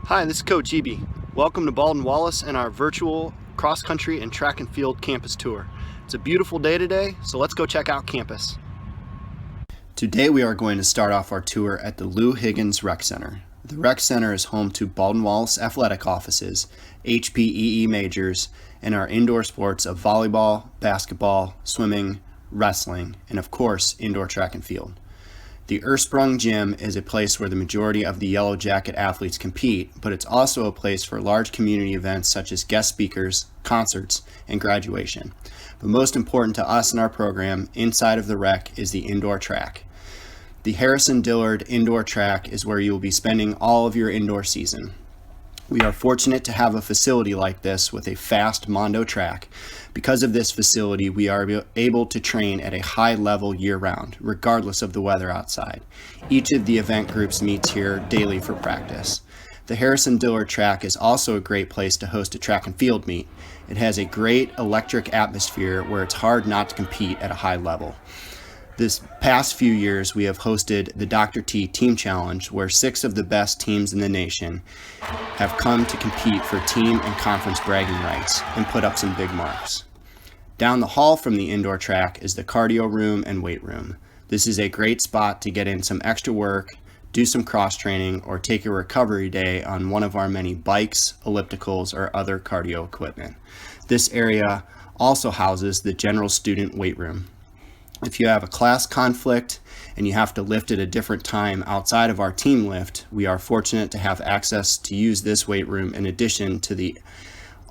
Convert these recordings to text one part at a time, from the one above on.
Hi, this is Coach Eby. Welcome to Baldwin, Wallace and our virtual cross-country and track and field campus tour. It's a beautiful day today, so let's go check out campus. Today we are going to start off our tour at the Lou Higgins Rec Center. The Rec Center is home to Baldwin Wallace athletic offices, HPEE majors, and our indoor sports of volleyball, basketball, swimming, wrestling, and of course, indoor track and field. The Ursprung Gym is a place where the majority of the Yellow Jacket athletes compete, but it's also a place for large community events such as guest speakers, concerts, and graduation. But most important to us in our program, inside of the rec, is the indoor track. The Harrison Dillard indoor track is where you will be spending all of your indoor season. We are fortunate to have a facility like this with a fast Mondo track. Because of this facility, we are able to train at a high level year-round, regardless of the weather outside. Each of the event groups meets here daily for practice. The Harrison Dillard track is also a great place to host a track and field meet. It has a great electric atmosphere where it's hard not to compete at a high level. This past few years, we have hosted the Dr. T Team Challenge, where 6 of the best teams in the nation have come to compete for team and conference bragging rights and put up some big marks. Down the hall from the indoor track is the cardio room and weight room. This is a great spot to get in some extra work, do some cross training, or take a recovery day on one of our many bikes, ellipticals, or other cardio equipment. This area also houses the general student weight room. If you have a class conflict and you have to lift at a different time outside of our team lift, we are fortunate to have access to use this weight room in addition to the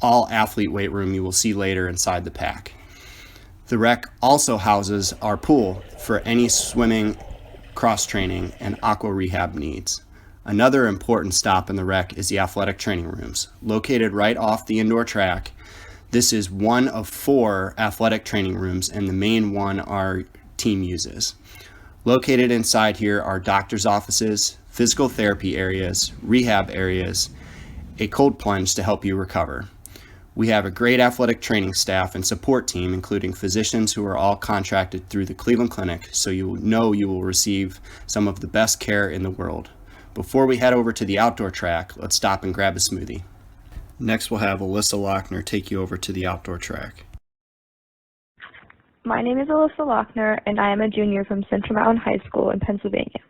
all-athlete weight room you will see later inside the pack. The rec also houses our pool for any swimming, cross-training, and aqua rehab needs. Another important stop in the rec is the athletic training rooms. Located right off the indoor track, this is one of 4 athletic training rooms, and the main one our team uses. Located inside here are doctor's offices, physical therapy areas, rehab areas, a cold plunge to help you recover. We have a great athletic training staff and support team, including physicians who are all contracted through the Cleveland Clinic, so you know you will receive some of the best care in the world. Before we head over to the outdoor track, let's stop and grab a smoothie. Next, we'll have Alyssa Lochner take you over to the outdoor track. My name is Alyssa Lochner, and I am a junior from Central Mountain High School in Pennsylvania.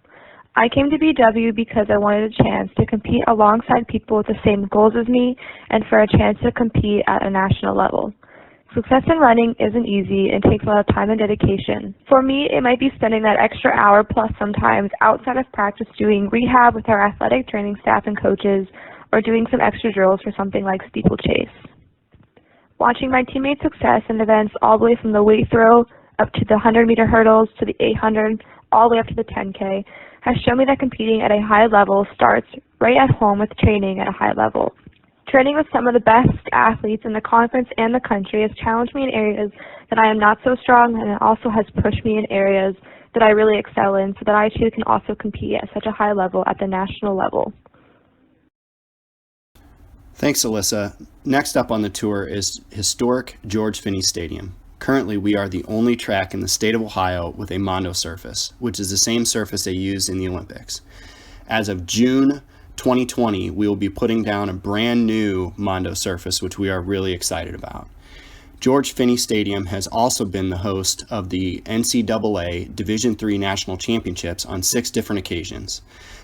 I came to BW because I wanted a chance to compete alongside people with the same goals as me and for a chance to compete at a national level. Success in running isn't easy and takes a lot of time and dedication. For me, it might be spending that extra hour plus sometimes outside of practice doing rehab with our athletic training staff and coaches, or doing some extra drills for something like steeplechase. Watching my teammates' success in events all the way from the weight throw up to the 100-meter hurdles to the 800, all the way up to the 10K, has shown me that competing at a high level starts right at home with training at a high level. Training with some of the best athletes in the conference and the country has challenged me in areas that I am not so strong, and it also has pushed me in areas that I really excel in so that I too can also compete at such a high level at the national level. Thanks, Alyssa. Next up on the tour is historic George Finney Stadium. Currently, we are the only track in the state of Ohio with a Mondo surface, which is the same surface they used in the Olympics. As of June 2020, we will be putting down a brand new Mondo surface, which we are really excited about. George Finney Stadium has also been the host of the NCAA Division III National Championships on 6 different occasions.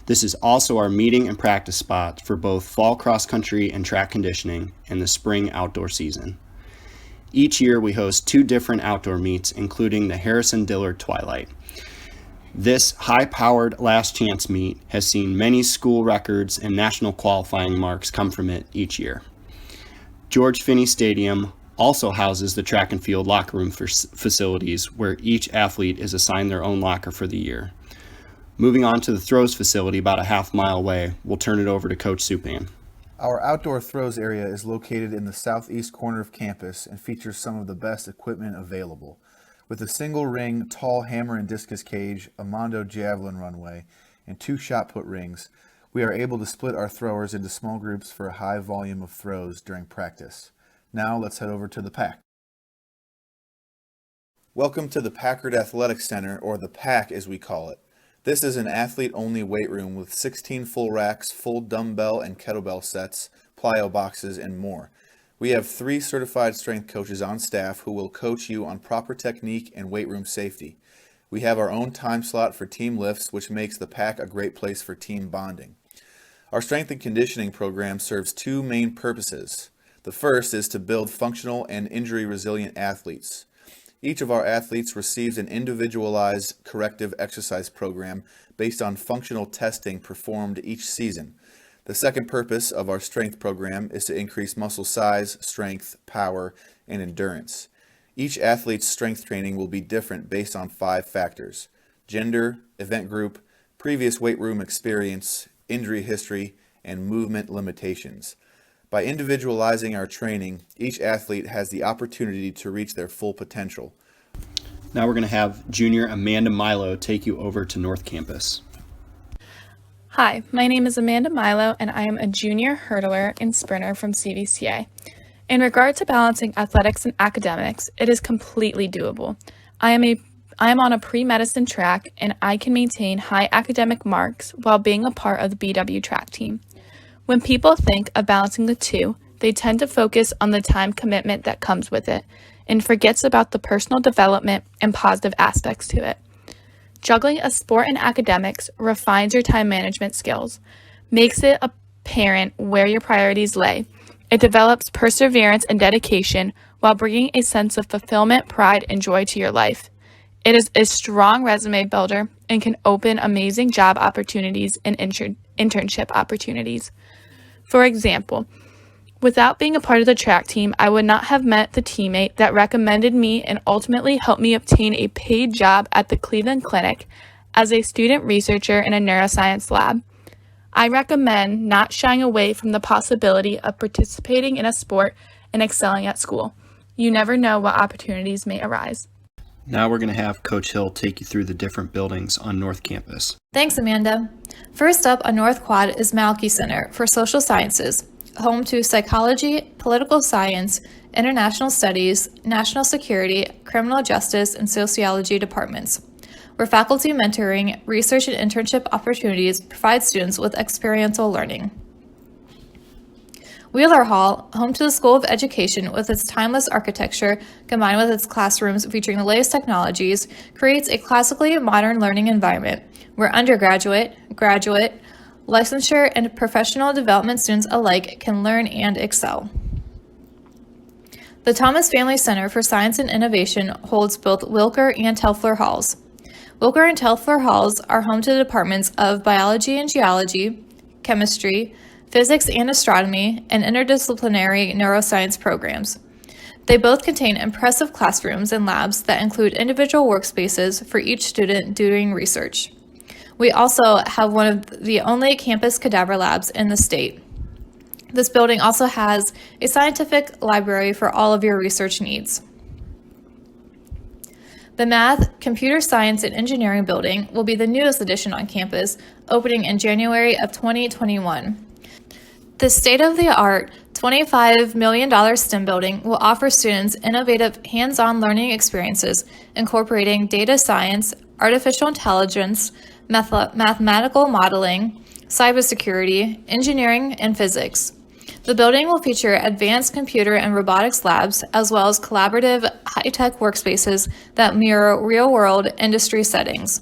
This is also our meeting and practice spot for both fall cross country and track conditioning and the spring outdoor season. Each year we host 2 different outdoor meets, including the Harrison Dillard Twilight. This high-powered last chance meet has seen many school records and national qualifying marks come from it each year. George Finney Stadium also houses the track and field locker room facilities where each athlete is assigned their own locker for the year. Moving on to the throws facility about a half-mile away, we'll turn it over to Coach Supan. Our outdoor throws area is located in the southeast corner of campus and features some of the best equipment available. With a single ring, tall hammer and discus cage, a Mondo javelin runway, and 2 shot put rings, we are able to split our throwers into small groups for a high volume of throws during practice. Now let's head over to the pack. Welcome to the Packard Athletic Center, or the PAC as we call it. This is an athlete-only weight room with 16 full racks, full dumbbell and kettlebell sets, plyo boxes, and more. We have 3 certified strength coaches on staff who will coach you on proper technique and weight room safety. We have our own time slot for team lifts, which makes the pack a great place for team bonding. Our strength and conditioning program serves 2 main purposes. The first is to build functional and injury-resilient athletes. Each of our athletes receives an individualized corrective exercise program based on functional testing performed each season. The second purpose of our strength program is to increase muscle size, strength, power, and endurance. Each athlete's strength training will be different based on 5 factors: gender, event group, previous weight room experience, injury history, and movement limitations. By individualizing our training, each athlete has the opportunity to reach their full potential. Now we're going to have junior Amanda Milo take you over to North Campus. Hi, my name is Amanda Milo, and I am a junior hurdler and sprinter from CVCA. In regard to balancing athletics and academics, it is completely doable. I am on a pre-medicine track, and I can maintain high academic marks while being a part of the BW track team. When people think of balancing the two, they tend to focus on the time commitment that comes with it and forgets about the personal development and positive aspects to it. Juggling a sport and academics refines your time management skills, makes it apparent where your priorities lay. It develops perseverance and dedication while bringing a sense of fulfillment, pride, and joy to your life. It is a strong resume builder and can open amazing job opportunities and internship opportunities. For example, without being a part of the track team, I would not have met the teammate that recommended me and ultimately helped me obtain a paid job at the Cleveland Clinic as a student researcher in a neuroscience lab. I recommend not shying away from the possibility of participating in a sport and excelling at school. You never know what opportunities may arise. Now we're going to have Coach Hill take you through the different buildings on North Campus. Thanks, Amanda. First up on North Quad is Malky Center for Social Sciences, home to psychology, political science, international studies, national security, criminal justice, and sociology departments, where faculty mentoring, research, and internship opportunities provide students with experiential learning. Wheeler Hall, home to the School of Education with its timeless architecture combined with its classrooms featuring the latest technologies, creates a classically modern learning environment where undergraduate, graduate, licensure, and professional development students alike can learn and excel. The Thomas Family Center for Science and Innovation holds both Wilker and Telfler Halls. Wilker and Telfler Halls are home to the departments of Biology and Geology, Chemistry, Physics and Astronomy, and interdisciplinary neuroscience programs. They both contain impressive classrooms and labs that include individual workspaces for each student doing research. We also have one of the only campus cadaver labs in the state. This building also has a scientific library for all of your research needs. The Math, Computer Science, and Engineering building will be the newest addition on campus, opening in January of 2021. The state-of-the-art $25 million STEM building will offer students innovative hands-on learning experiences incorporating data science, artificial intelligence, mathematical modeling, cybersecurity, engineering, and physics. The building will feature advanced computer and robotics labs, as well as collaborative high-tech workspaces that mirror real-world industry settings.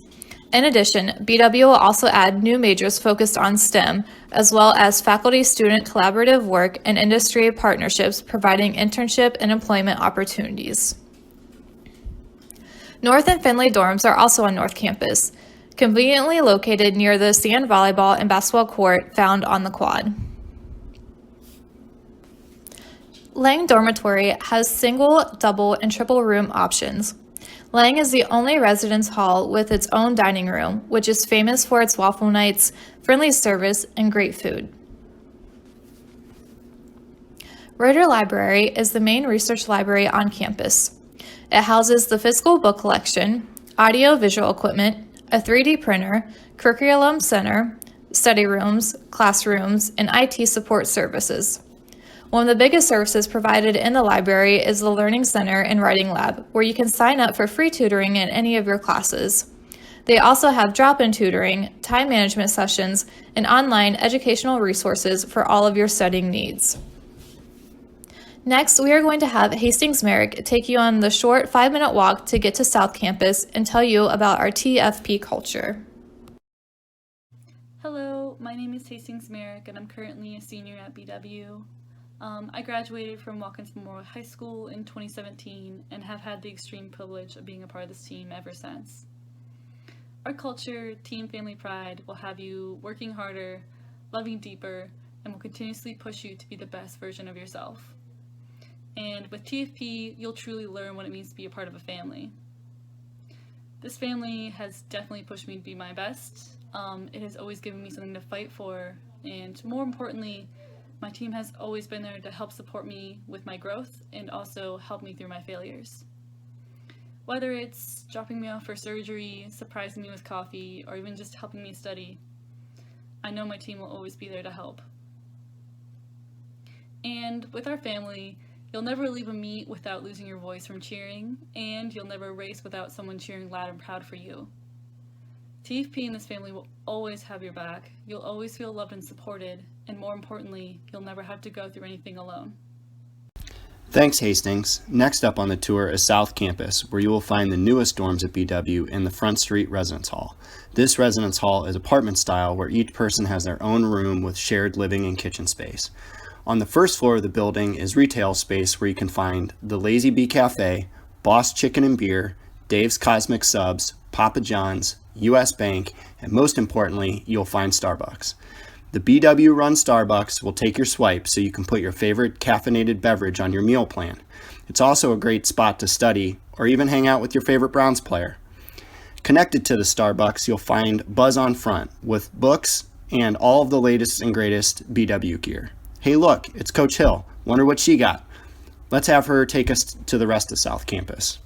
In addition, BW will also add new majors focused on STEM, as well as faculty-student collaborative work and industry partnerships, providing internship and employment opportunities. North and Finley dorms are also on North Campus, conveniently located near the sand volleyball and basketball court found on the quad. Lang Dormitory has single, double, and triple room options. Lang is the only residence hall with its own dining room, which is famous for its waffle nights, friendly service, and great food. Ritter Library is the main research library on campus. It houses the physical book collection, audio-visual equipment, a 3D printer, curriculum center, study rooms, classrooms, and IT support services. One of the biggest services provided in the library is the Learning Center and Writing Lab, where you can sign up for free tutoring in any of your classes. They also have drop-in tutoring, time management sessions, and online educational resources for all of your studying needs. Next, we are going to have Hastings Merrick take you on the short 5-minute walk to get to South Campus and tell you about our TFP culture. Hello, my name is Hastings Merrick and I'm currently a senior at BW. I graduated from Watkins Memorial High School in 2017 and have had the extreme privilege of being a part of this team ever since. Our culture, team family pride, will have you working harder, loving deeper, and will continuously push you to be the best version of yourself. And with TFP, you'll truly learn what it means to be a part of a family. This family has definitely pushed me to be my best. It has always given me something to fight for, and more importantly, my team has always been there to help support me with my growth and also help me through my failures. Whether it's dropping me off for surgery, surprising me with coffee, or even just helping me study, I know my team will always be there to help. And with our family, you'll never leave a meet without losing your voice from cheering, and you'll never race without someone cheering loud and proud for you. TFP and this family will always have your back, you'll always feel loved and supported, and more importantly, you'll never have to go through anything alone. Thanks, Hastings. Next up on the tour is South Campus, where you will find the newest dorms at BW in the Front Street Residence Hall. This residence hall is apartment style where each person has their own room with shared living and kitchen space. On the first floor of the building is retail space where you can find the Lazy Bee Cafe, Boss Chicken and Beer, Dave's Cosmic Subs, Papa John's, US Bank, and most importantly, you'll find Starbucks. The BW-run Starbucks will take your swipe so you can put your favorite caffeinated beverage on your meal plan. It's also a great spot to study or even hang out with your favorite Browns player. Connected to the Starbucks, you'll find Buzz on Front with books and all of the latest and greatest BW gear. Hey look, it's Coach Hill. Wonder what she got. Let's have her take us to the rest of South Campus.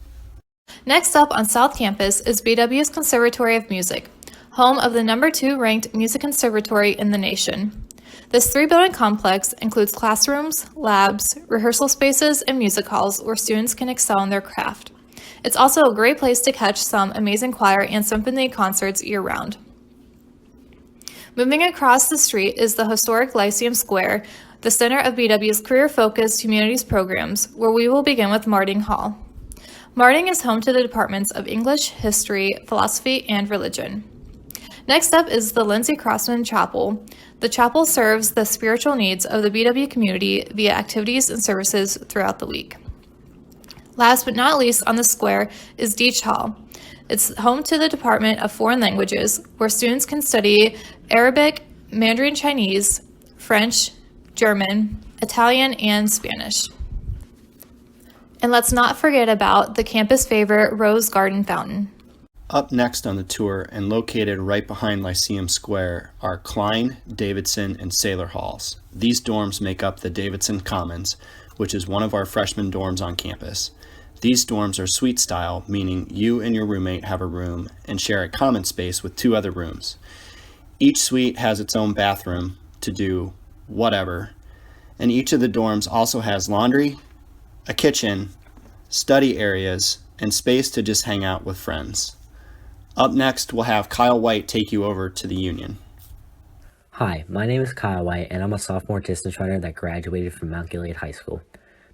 Next up on South Campus is BW's Conservatory of Music, home of the number 2 ranked music conservatory in the nation. This 3-building complex includes classrooms, labs, rehearsal spaces, and music halls where students can excel in their craft. It's also a great place to catch some amazing choir and symphony concerts year-round. Moving across the street is the historic Lyceum Square, the center of BW's career-focused humanities programs, where we will begin with Marding Hall. Marding is home to the departments of English, History, Philosophy, and Religion. Next up is the Lindsay Crossman Chapel. The chapel serves the spiritual needs of the BW community via activities and services throughout the week. Last but not least on the square is Deach Hall. It's home to the Department of Foreign Languages, where students can study Arabic, Mandarin Chinese, French, German, Italian, and Spanish. And let's not forget about the campus favorite Rose Garden Fountain. Up next on the tour and located right behind Lyceum Square are Klein, Davidson, and Saylor Halls. These dorms make up the Davidson Commons, which is one of our freshman dorms on campus. These dorms are suite style, meaning you and your roommate have a room and share a common space with 2 other rooms. Each suite has its own bathroom to do whatever, and each of the dorms also has laundry, a kitchen, study areas, and space to just hang out with friends. Up next, we'll have Kyle White take you over to the Union. Hi, my name is Kyle White, and I'm a sophomore distance runner that graduated from Mount Gilead High School.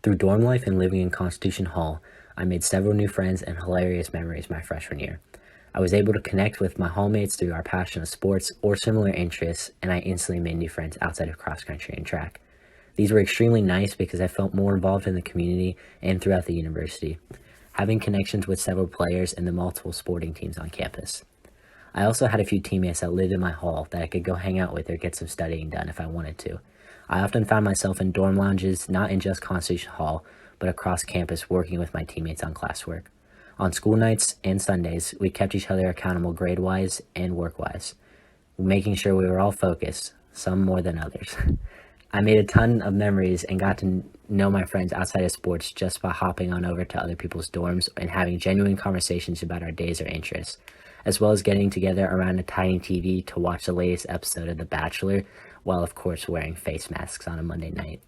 Through dorm life and living in Constitution Hall, I made several new friends and hilarious memories my freshman year. I was able to connect with my hallmates through our passion of sports or similar interests, and I instantly made new friends outside of cross country and track. These were extremely nice because I felt more involved in the community and throughout the university, having connections with several players in the multiple sporting teams on campus. I also had a few teammates that lived in my hall that I could go hang out with or get some studying done if I wanted to. I often found myself in dorm lounges, not in just Constitution Hall, but across campus working with my teammates on classwork. On school nights and Sundays, we kept each other accountable grade-wise and work-wise, making sure we were all focused, some more than others. I made a ton of memories and got to know my friends outside of sports just by hopping on over to other people's dorms and having genuine conversations about our days or interests, as well as getting together around a tiny TV to watch the latest episode of The Bachelor, while of course wearing face masks on a Monday night.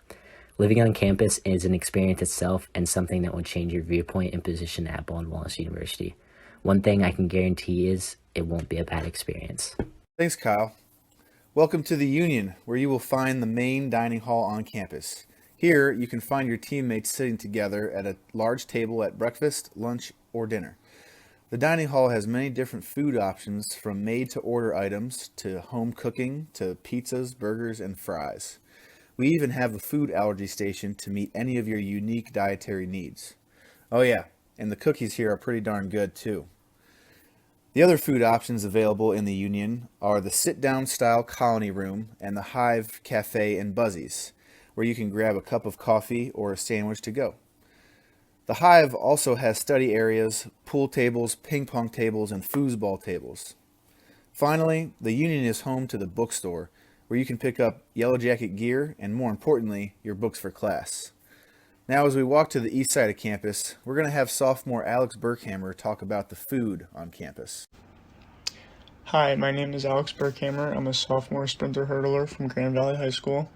Living on campus is an experience itself and something that will change your viewpoint and position at Baldwin Wallace University. One thing I can guarantee is it won't be a bad experience. Thanks, Kyle. Welcome to the Union, where you will find the main dining hall on campus. Here, you can find your teammates sitting together at a large table at breakfast, lunch, or dinner. The dining hall has many different food options, from made-to-order items to home cooking to pizzas, burgers, and fries. We even have a food allergy station to meet any of your unique dietary needs. Oh yeah, and the cookies here are pretty darn good too. The other food options available in the Union are the sit-down style colony room and the Hive Cafe and Buzzies, where you can grab a cup of coffee or a sandwich to go. The Hive also has study areas, pool tables, ping pong tables, and foosball tables. Finally, the Union is home to the bookstore, where you can pick up Yellow Jacket gear and, more importantly, your books for class. Now, as we walk to the east side of campus, we're going to have sophomore Alex Burkhammer talk about the food on campus. Hi, my name is Alex Burkhammer. I'm a sophomore sprinter hurdler from Grand Valley High School.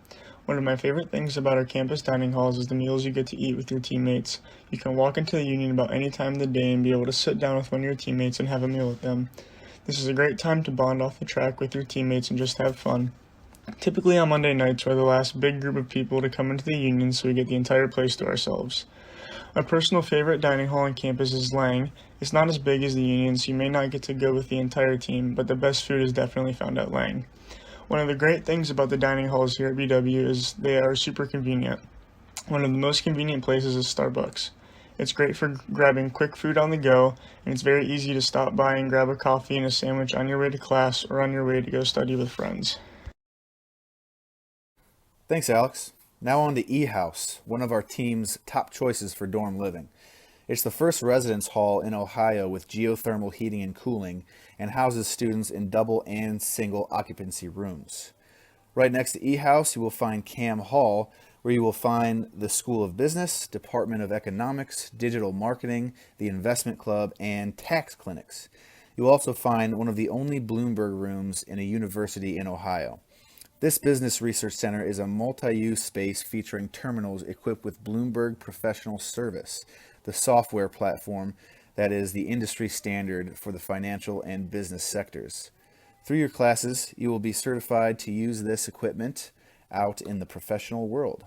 One of my favorite things about our campus dining halls is the meals you get to eat with your teammates. You can walk into the Union about any time of the day and be able to sit down with one of your teammates and have a meal with them. This is a great time to bond off the track with your teammates and just have fun. Typically on Monday nights, we're the last big group of people to come into the Union, so we get the entire place to ourselves. My personal favorite dining hall on campus is Lang. It's not as big as the Union, so you may not get to go with the entire team, but the best food is definitely found at Lang. One of the great things about the dining halls here at BW is they are super convenient. One of the most convenient places is Starbucks. It's great for grabbing quick food on the go, and it's very easy to stop by and grab a coffee and a sandwich on your way to class or on your way to go study with friends. Thanks, Alex. Now on to E-House, one of our team's top choices for dorm living. It's the first residence hall in Ohio with geothermal heating and cooling, and houses students in double and single occupancy rooms. Right next to E-House, you will find Cam Hall, where you will find the School of Business, Department of Economics, Digital Marketing, the Investment Club, and tax clinics. You will also find one of the only Bloomberg rooms in a university in Ohio. This Business Research Center is a multi-use space featuring terminals equipped with Bloomberg Professional Service, the software platform that is the industry standard for the financial and business sectors. Through your classes, you will be certified to use this equipment out in the professional world.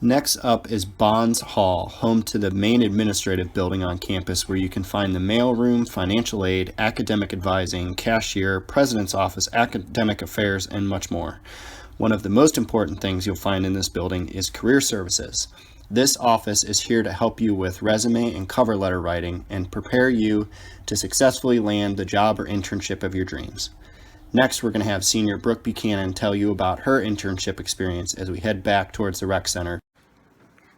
Next up is Bonds Hall, home to the main administrative building on campus, where you can find the mailroom, financial aid, academic advising, cashier, president's office, academic affairs, and much more. One of the most important things you'll find in this building is career services. This office is here to help you with resume and cover letter writing and prepare you to successfully land the job or internship of your dreams. Next, we're going to have senior Brooke Buchanan tell you about her internship experience as we head back towards the rec center.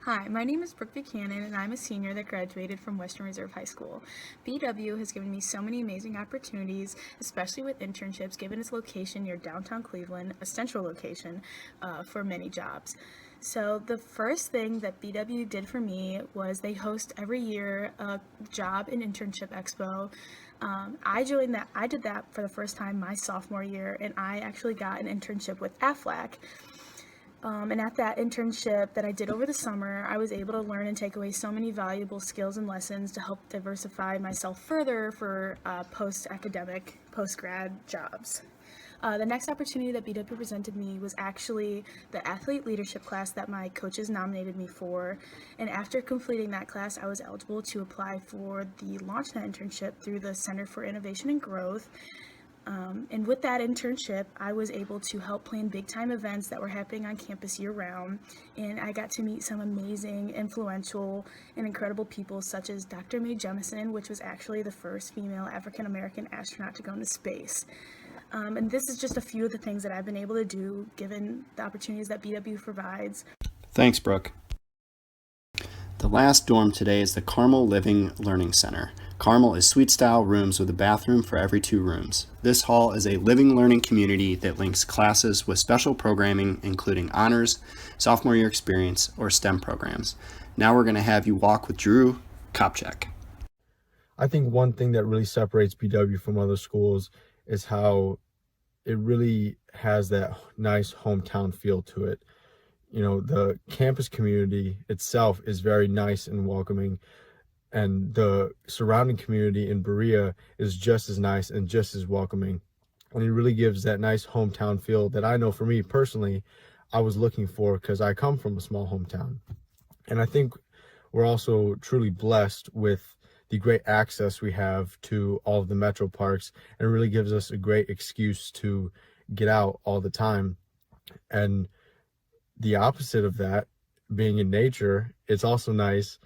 Hi, my name is Brooke Buchanan, and I'm a senior that graduated from Western Reserve High School. BW has given me so many amazing opportunities, especially with internships, given its location near downtown Cleveland, a central location for many jobs. So the first thing that BW did for me was they host every year a job and internship expo. I did that for the first time my sophomore year, and I actually got an internship with AFLAC. And at that internship that I did over the summer, I was able to learn and take away so many valuable skills and lessons to help diversify myself further for post-academic, post-grad jobs. The next opportunity that BW presented me was actually the athlete leadership class that my coaches nominated me for. And after completing that class, I was eligible to apply for the LaunchNet internship through the Center for Innovation and Growth. And with that internship, I was able to help plan big time events that were happening on campus year round. And I got to meet some amazing, influential, and incredible people such as Dr. Mae Jemison, which was actually the first female African American astronaut to go into space. And this is just a few of the things that I've been able to do given the opportunities that BW provides. Thanks, Brooke. The last dorm today is the Carmel Living Learning Center. Carmel is suite-style rooms with a bathroom for every 2 rooms. This hall is a living learning community that links classes with special programming, including honors, sophomore year experience, or STEM programs. Now we're going to have you walk with Drew Kopchak. I think one thing that really separates BW from other schools is how it really has that nice hometown feel to it. You know, the campus community itself is very nice and welcoming. and the surrounding community in Berea is just as nice and just as welcoming. And it really gives that nice hometown feel that I know for me personally, I was looking for because I come from a small hometown. And I think we're also truly blessed with the great access we have to all of the metro parks, and it really gives us a great excuse to get out all the time. And the opposite of that, being in nature, it's also nice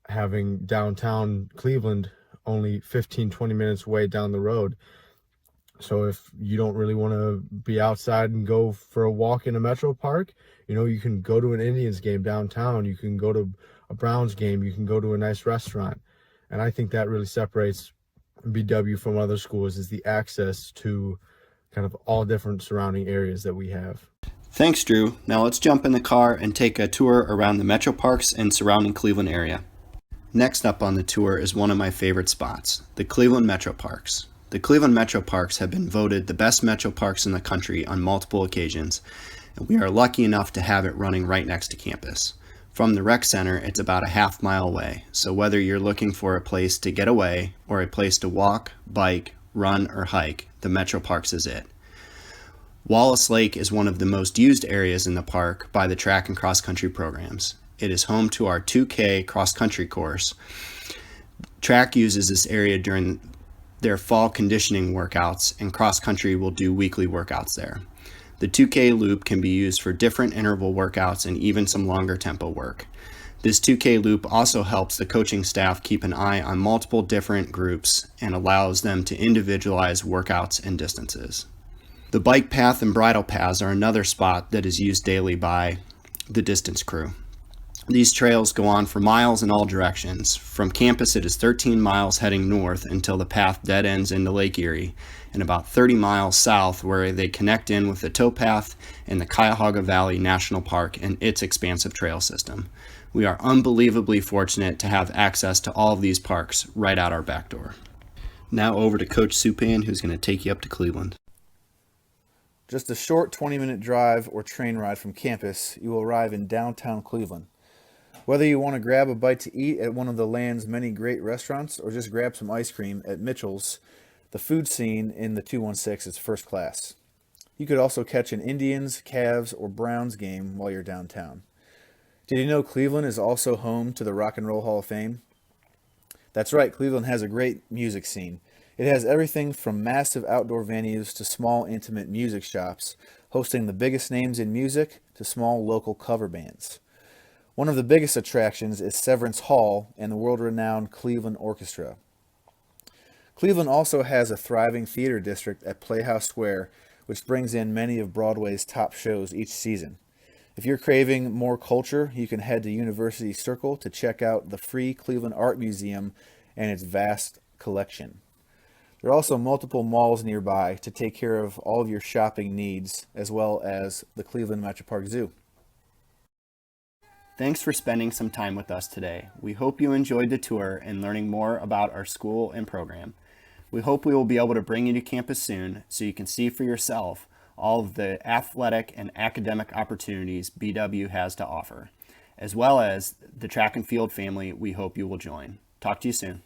having downtown Cleveland only 15-20 minutes away down the road. So if you don't really want to be outside and go for a walk in a metro park, you can go to an Indians game downtown, you can go to a Browns game, you can go to a nice restaurant. And I think that really separates BW from other schools, is the access to kind of all different surrounding areas that we have. Thanks, Drew. Now let's jump in the car and take a tour around the metro parks and surrounding Cleveland area. Next up on the tour is one of my favorite spots, the Cleveland Metro Parks. The Cleveland Metro Parks have been voted the best metro parks in the country on multiple occasions, and we are lucky enough to have it running right next to campus. From the rec center, it's about a half-mile away, so whether you're looking for a place to get away or a place to walk, bike, run, or hike, the Metro Parks is it. Wallace Lake is one of the most used areas in the park by the track and cross-country programs. It is home to our 2K cross-country course. Track uses this area during their fall conditioning workouts, and cross-country will do weekly workouts there. The 2K loop can be used for different interval workouts and even some longer tempo work. This 2K loop also helps the coaching staff keep an eye on multiple different groups and allows them to individualize workouts and distances. The bike path and bridle paths are another spot that is used daily by the distance crew. These trails go on for miles in all directions. From campus, it is 13 miles heading north until the path dead ends into Lake Erie, and about 30 miles south where they connect in with the towpath and the Cuyahoga Valley National Park and its expansive trail system. We are unbelievably fortunate to have access to all of these parks right out our back door. Now over to Coach Supan, who's going to take you up to Cleveland. Just a short 20-minute drive or train ride from campus, you will arrive in downtown Cleveland. Whether you want to grab a bite to eat at one of the land's many great restaurants or just grab some ice cream at Mitchell's, the food scene in the 216 is first class. You could also catch an Indians, Cavs, or Browns game while you're downtown. Did you know Cleveland is also home to the Rock and Roll Hall of Fame? That's right, Cleveland has a great music scene. It has everything from massive outdoor venues to small intimate music shops, hosting the biggest names in music to small local cover bands. One of the biggest attractions is Severance Hall and the world-renowned Cleveland Orchestra. Cleveland also has a thriving theater district at Playhouse Square, which brings in many of Broadway's top shows each season. If you're craving more culture, you can head to University Circle to check out the free Cleveland Art Museum and its vast collection. There are also multiple malls nearby to take care of all of your shopping needs, as well as the Cleveland Metro Park Zoo. Thanks for spending some time with us today. We hope you enjoyed the tour and learning more about our school and program. We hope we will be able to bring you to campus soon so you can see for yourself all of the athletic and academic opportunities BW has to offer, as well as the track and field family we hope you will join. Talk to you soon.